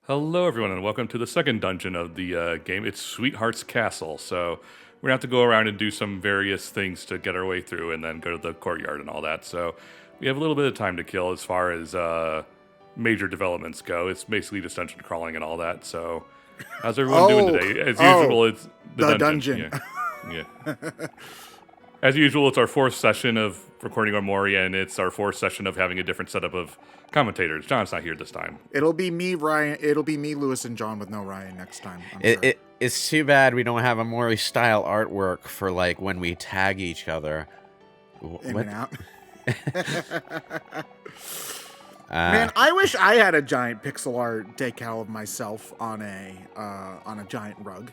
Hello, everyone, and welcome to the second dungeon of the game. It's Sweetheart's Castle. So we're gonna have to go around and do some various things to get our way through, and then go to the courtyard and all that. So we have a little bit of time to kill as far as major developments go. It's basically just dungeon crawling and all that. So how's everyone doing today? As usual, it's the dungeon. Yeah, yeah. As usual, it's our fourth session of recording Omori, and it's our fourth session of having a different setup of commentators. John's not here this time. It'll be me, Ryan. It'll be me, Lewis, and John with no Ryan next time. I'm sure. It's too bad we don't have a Omori style artwork for like when we tag each other. In and out. Man, I wish I had a giant pixel art decal of myself on a giant rug.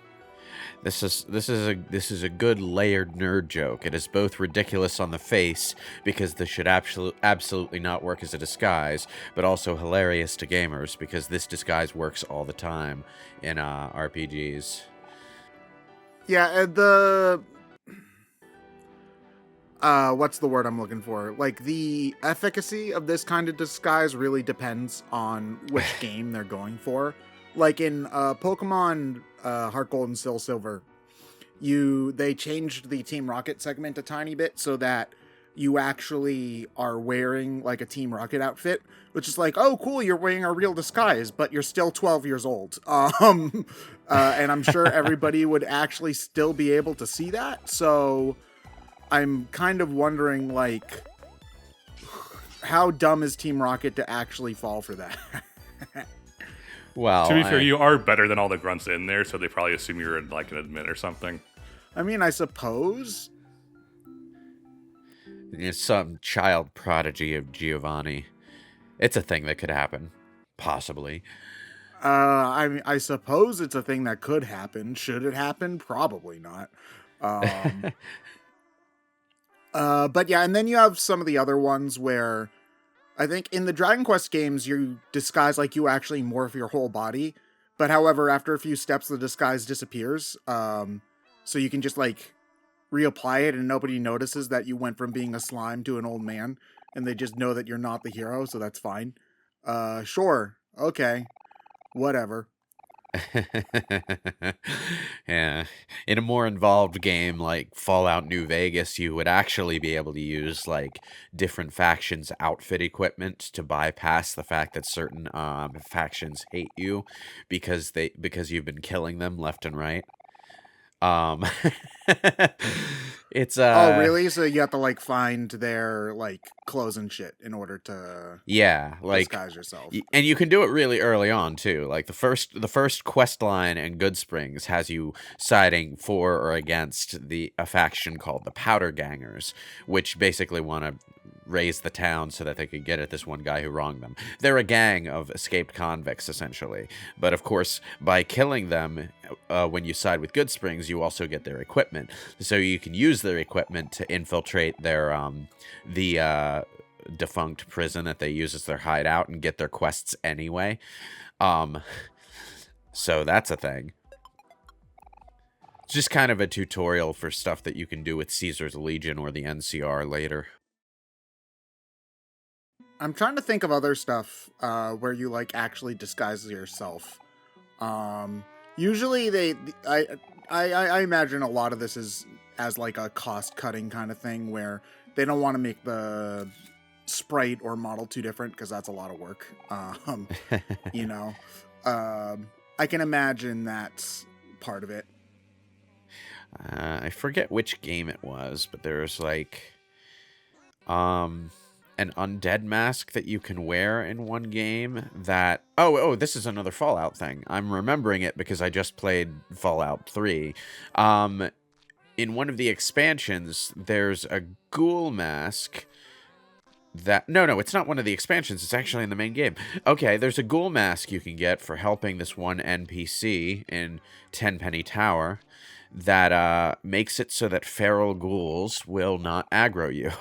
This is a good layered nerd joke. It is both ridiculous on the face because this should absolutely not work as a disguise, but also hilarious to gamers because this disguise works all the time in RPGs. Yeah, what's the word I'm looking for? Like, the efficacy of this kind of disguise really depends on which game they're going for. Like in Pokemon Heart Gold and Soul Silver, they changed the Team Rocket segment a tiny bit so that you actually are wearing like a Team Rocket outfit, which is like, oh, cool, you're wearing a real disguise, but you're still 12 years old. And I'm sure everybody would actually still be able to see that. So I'm kind of wondering, like, how dumb is Team Rocket to actually fall for that? Well, to be fair, you are better than all the grunts in there, so they probably assume you're like an admin or something. I mean, I suppose. It's some child prodigy of Giovanni. It's a thing that could happen, possibly. I mean, I suppose it's a thing that could happen. Should it happen? Probably not. But yeah, and then you have some of the other ones where I think in the Dragon Quest games, you disguise like you actually morph your whole body. But however, after a few steps, the disguise disappears. So you can just like reapply it and nobody notices that you went from being a slime to an old man. And they just know that you're not the hero, so that's fine. Sure. Okay. Whatever. Yeah. In a more involved game like Fallout New Vegas, you would actually be able to use like different factions' outfit equipment to bypass the fact that certain factions hate you because you've been killing them left and right. It's oh really? So you have to like find their like clothes and shit in order to like disguise yourself. And you can do it really early on too. Like the first quest line in Goodsprings has you siding for or against a faction called the Powder Gangers, which basically want to raise the town so that they could get at this one guy who wronged them. They're a gang of escaped convicts, essentially. But of course, by killing them, when you side with Goodsprings, you also get their equipment. So you can use their equipment to infiltrate their the defunct prison that they use as their hideout and get their quests anyway. So that's a thing. It's just kind of a tutorial for stuff that you can do with Caesar's Legion or the NCR later. I'm trying to think of other stuff where you like actually disguise yourself. Usually I imagine a lot of this is as like a cost cutting kind of thing where they don't want to make the sprite or model too different because that's a lot of work. You know, I can imagine that's part of it. I forget which game it was, but there's like an undead mask that you can wear in one game that... Oh, this is another Fallout thing. I'm remembering it because I just played Fallout 3. In one of the expansions, there's a ghoul mask that... No, it's not one of the expansions. It's actually in the main game. Okay, there's a ghoul mask you can get for helping this one NPC in Tenpenny Tower that makes it so that feral ghouls will not aggro you.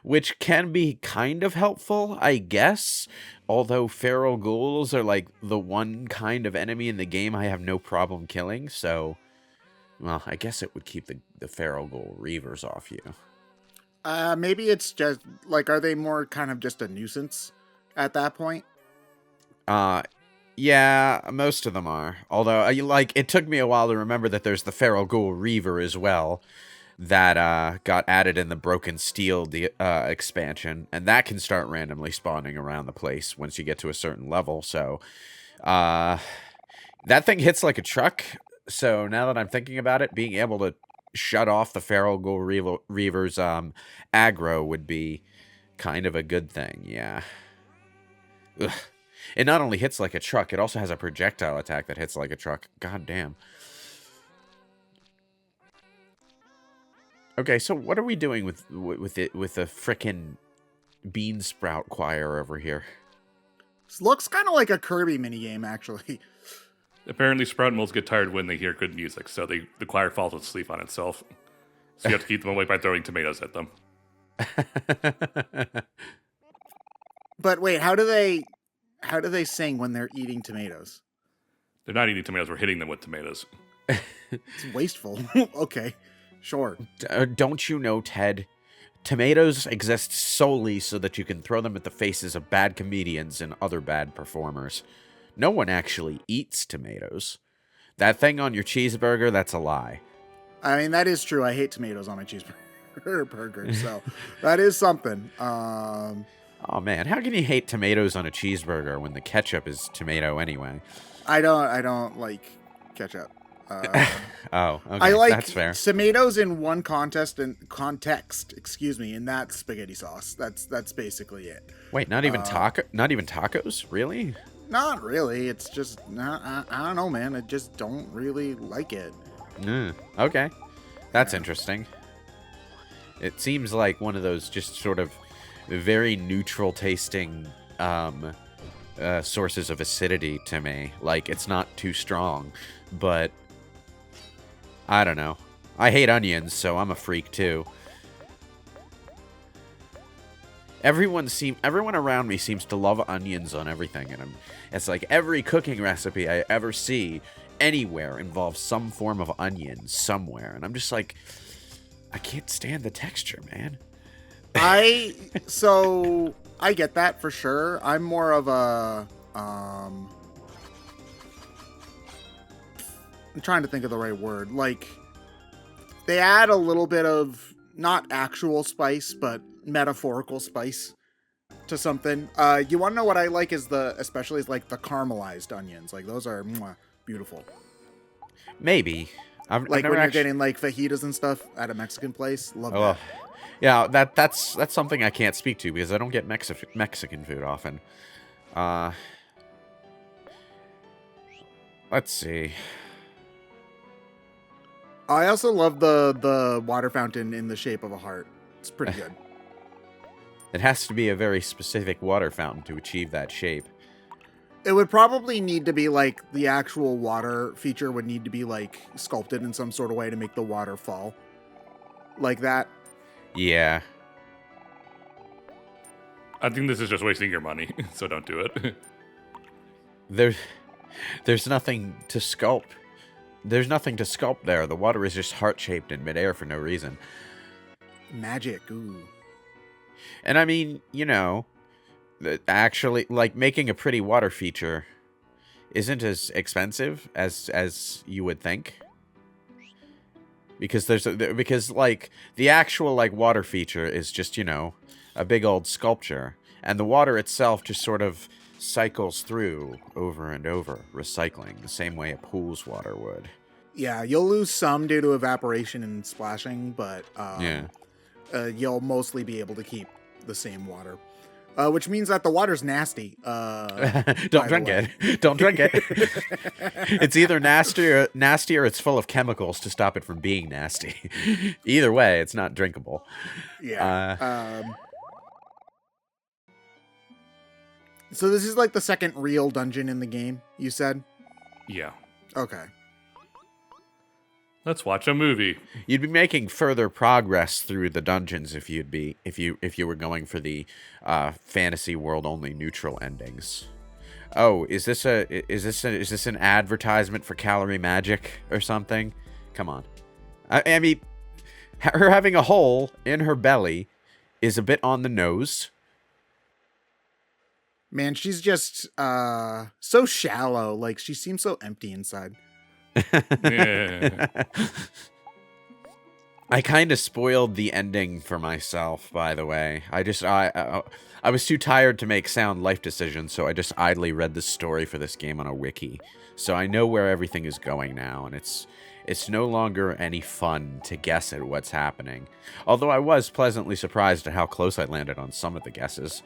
Which can be kind of helpful, I guess. Although feral ghouls are like the one kind of enemy in the game I have no problem killing, so... Well, I guess it would keep the feral ghoul reavers off you. Maybe it's just, like, are they more kind of just a nuisance at that point? Yeah, most of them are. Although, it took me a while to remember that there's the Feral Ghoul Reaver as well that got added in the Broken Steel expansion, and that can start randomly spawning around the place once you get to a certain level. So, that thing hits like a truck. So now that I'm thinking about it, being able to shut off the Feral Ghoul Reaver's aggro would be kind of a good thing. Yeah. Ugh. It not only hits like a truck, it also has a projectile attack that hits like a truck. God damn. Okay, so what are we doing with the frickin' bean sprout choir over here? This looks kind of like a Kirby minigame, actually. Apparently, sprout moles get tired when they hear good music, so the choir falls asleep on itself. So you have to keep them awake by throwing tomatoes at them. But wait, how do they sing when they're eating tomatoes? They're not eating tomatoes, we're hitting them with tomatoes. It's wasteful. Okay, sure. Don't you know, Ted? Tomatoes exist solely so that you can throw them at the faces of bad comedians and other bad performers. No one actually eats tomatoes. That thing on your cheeseburger, that's a lie. I mean, that is true. I hate tomatoes on my cheeseburger, so that is something. Oh man, how can you hate tomatoes on a cheeseburger when the ketchup is tomato anyway? I don't like ketchup. Oh, okay, I like that's fair. tomatoes in one context, and that's spaghetti sauce. That's basically it. Wait, not even tacos? Really? Not really. It's just I don't know, man. I just don't really like it. Okay, that's interesting. It seems like one of those just sort of very neutral tasting sources of acidity to me. Like, it's not too strong, but I don't know. I hate onions, so I'm a freak too. Everyone around me seems to love onions on everything, and it's like every cooking recipe I ever see anywhere involves some form of onion somewhere, and I'm just like, I can't stand the texture, man. I get that for sure. I'm more of a I'm trying to think of the right word. Like, they add a little bit of not actual spice, but metaphorical spice to something. You want to know what I like is especially like the caramelized onions. Like, those are beautiful. Maybe. I've when never you're getting like fajitas and stuff at a Mexican place. Love that. Yeah, that's something I can't speak to because I don't get Mexican food often. Let's see. I also love the water fountain in the shape of a heart. It's pretty good. It has to be a very specific water fountain to achieve that shape. It would probably need to be like the actual water feature would need to be like sculpted in some sort of way to make the water fall like that. Yeah. I think this is just wasting your money, so don't do it. There's nothing to sculpt. There's nothing to sculpt there. The water is just heart-shaped in midair for no reason. Magic, ooh. And I mean, you know, actually, like, making a pretty water feature isn't as expensive as you would think. Because because like the actual like water feature is just, you know, a big old sculpture, and the water itself just sort of cycles through over and over, recycling the same way a pool's water would. Yeah, you'll lose some due to evaporation and splashing, but you'll mostly be able to keep the same water. Which means that the water's nasty. Don't drink it. Don't drink it. It's either nasty or it's full of chemicals to stop it from being nasty. Either way, it's not drinkable. Yeah. So this is like the second real dungeon in the game, you said? Yeah. Okay. Let's watch a movie. You'd be making further progress through the dungeons if you were going for the fantasy world only neutral endings. Oh, is this an advertisement for Calorie Magic or something? Come on. I mean, her having a hole in her belly is a bit on the nose. Man, she's just so shallow. Like, she seems so empty inside. Yeah. I kind of spoiled the ending for myself, by the way. I was too tired to make sound life decisions, so I just idly read the story for this game on a wiki. So I know where everything is going now, and it's no longer any fun to guess at what's happening. Although I was pleasantly surprised at how close I landed on some of the guesses.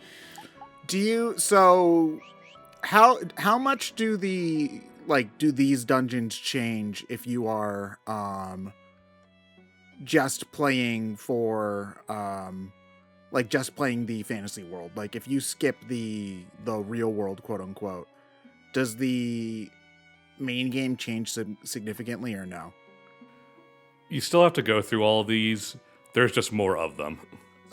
How much do these dungeons change if you are just playing for just playing the fantasy world? Like, if you skip the real world, quote unquote, does the main game change significantly or no? You still have to go through all of these. There's just more of them.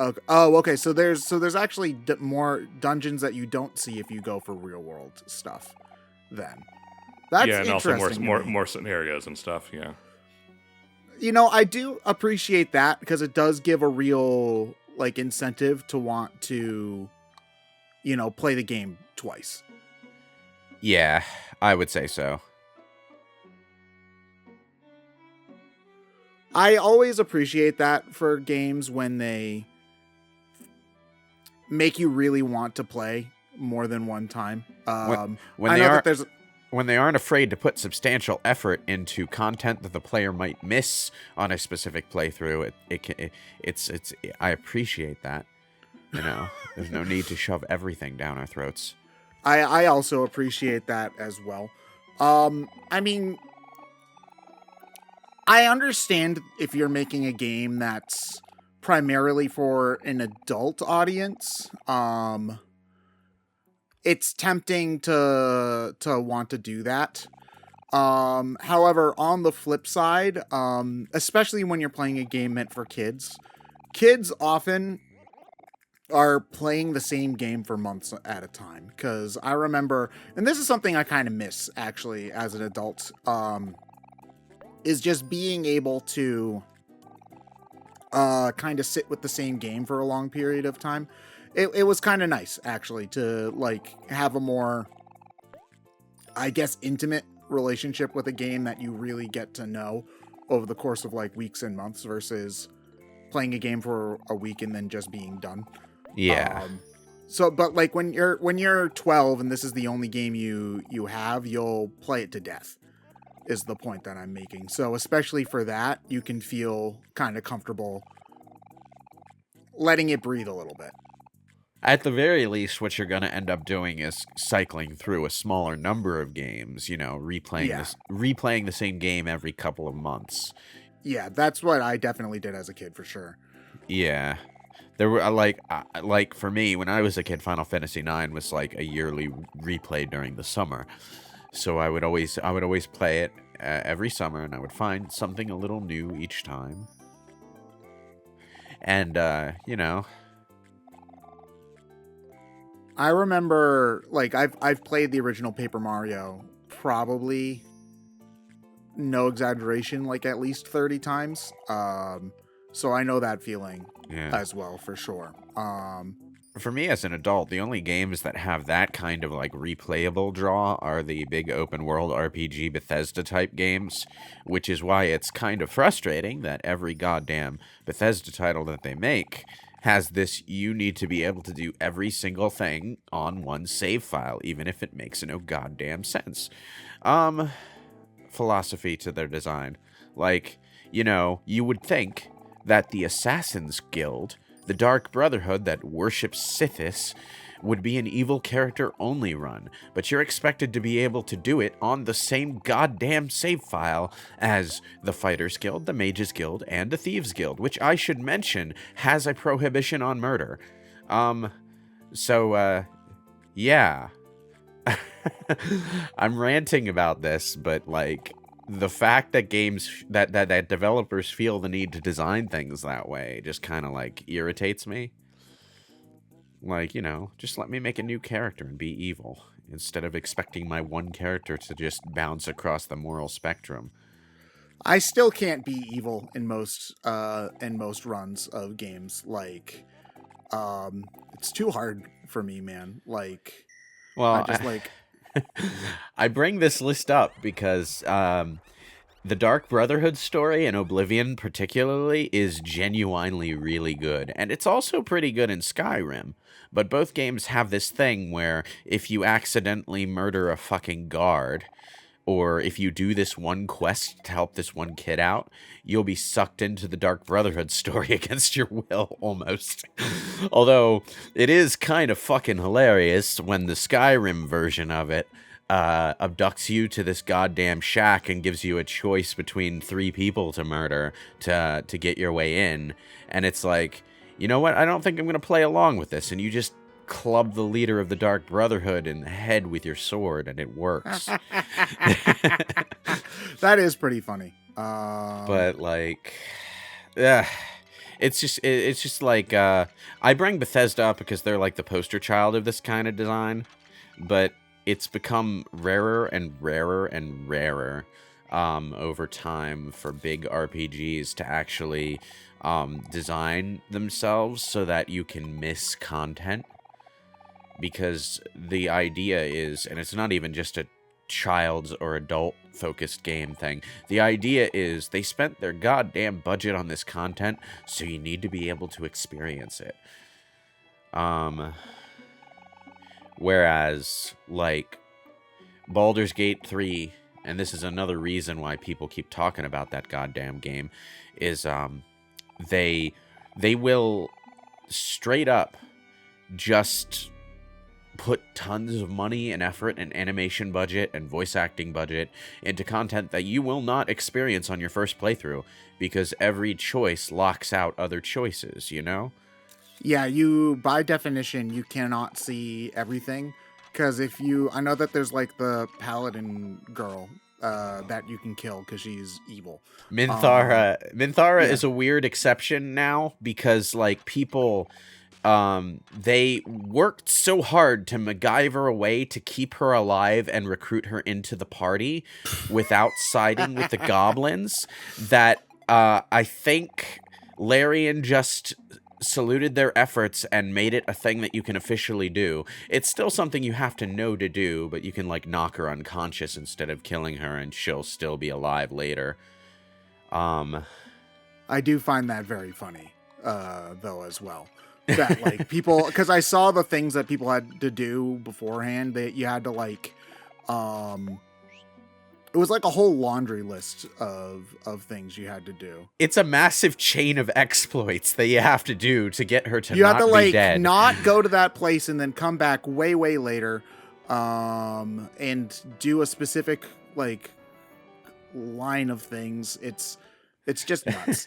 Okay. Oh, okay. So there's actually more dungeons that you don't see if you go for real world stuff. Then that's yeah, and also interesting. more scenarios and stuff. Yeah. I do appreciate that because it does give a real incentive to want to, play the game twice. Yeah, I would say so. I always appreciate that for games when they make you really want to play more than one time. When they aren't afraid to put substantial effort into content that the player might miss on a specific playthrough, I appreciate that. There's no need to shove everything down our throats. I also appreciate that as well. I mean, I understand if you're making a game that's primarily for an adult audience. It's tempting to want to do that. However, on the flip side, especially when you're playing a game meant for kids often are playing the same game for months at a time. Because I remember, and this is something I kind of miss actually as an adult, is just being able to kind of sit with the same game for a long period of time. It was kind of nice actually to have a more, I guess, intimate relationship with a game that you really get to know over the course of weeks and months versus playing a game for a week and then just being done. Yeah. But when you're 12 and this is the only game you have, you'll play it to death, is the point that I'm making. So especially for that, you can feel kind of comfortable letting it breathe a little bit. At the very least, what you're going to end up doing is cycling through a smaller number of games, replaying the same game every couple of months. Yeah, that's what I definitely did as a kid, for sure. Yeah. There were for me, when I was a kid, Final Fantasy IX was a yearly replay during the summer. So I would always play it every summer, and I would find something a little new each time. And I remember I've played the original Paper Mario probably, no exaggeration, at least 30 times. So I know that feeling as well, for sure. For me as an adult, the only games that have that kind of replayable draw are the big open world RPG Bethesda type games, which is why it's kind of frustrating that every goddamn Bethesda title that they make has this, you need to be able to do every single thing on one save file, even if it makes no goddamn sense. Philosophy to their design. You would think that the Assassin's Guild, the Dark Brotherhood that worships Sithis, would be an evil character only run, but you're expected to be able to do it on the same goddamn save file as the Fighters Guild, the Mages Guild, and the Thieves Guild, which I should mention has a prohibition on murder. Yeah. I'm ranting about this, but the fact that games that developers feel the need to design things that way just kind of irritates me. Just let me make a new character and be evil instead of expecting my one character to just bounce across the moral spectrum. I still can't be evil in most runs of games. It's too hard for me, man. Well, I just like I bring this list up because the Dark Brotherhood story in Oblivion particularly is genuinely really good. And it's also pretty good in Skyrim. But both games have this thing where if you accidentally murder a fucking guard, or if you do this one quest to help this one kid out, you'll be sucked into the Dark Brotherhood story against your will, almost. Although, it is kind of fucking hilarious when the Skyrim version of it abducts you to this goddamn shack and gives you a choice between 3 people to murder to get your way in. And it's like, you know what? I don't think I'm going to play along with this. And you just club the leader of the Dark Brotherhood in the head with your sword, and it works. that is pretty funny. But like, yeah, it's just like I bring Bethesda up because they're like the poster child of this kind of design, but it's become rarer and rarer and rarer over time for big RPGs to actually design themselves so that you can miss content. Because the idea is, and it's not even just a child's or adult-focused game thing, the idea is they spent their goddamn budget on this content, so you need to be able to experience it. Whereas, like, Baldur's Gate 3, and this is another reason why people keep talking about that goddamn game, is they will straight up just put tons of money and effort and animation budget and voice acting budget into content that you will not experience on your first playthrough because every choice locks out other choices, you know? Yeah, you, by definition, you cannot see everything. Because I know that there's like the paladin girl that you can kill because she's evil. Minthara yeah. is a weird exception now because, like, people... they worked so hard to MacGyver a way to keep her alive and recruit her into the party without siding with the goblins that I think Larian just saluted their efforts and made it a thing that you can officially do. It's still something you have to know to do, but you can, like, knock her unconscious instead of killing her and she'll still be alive later. I do find that very funny, though, as well. That, like, people, because I saw the things that people had to do beforehand, that you had to, like, it was like a whole laundry list of things you had to do. It's a massive chain of exploits that you have to do to get her to you not have to, be like, dead. not go to that place and then come back way, way later, and do a specific, like, line of things. It's just nuts.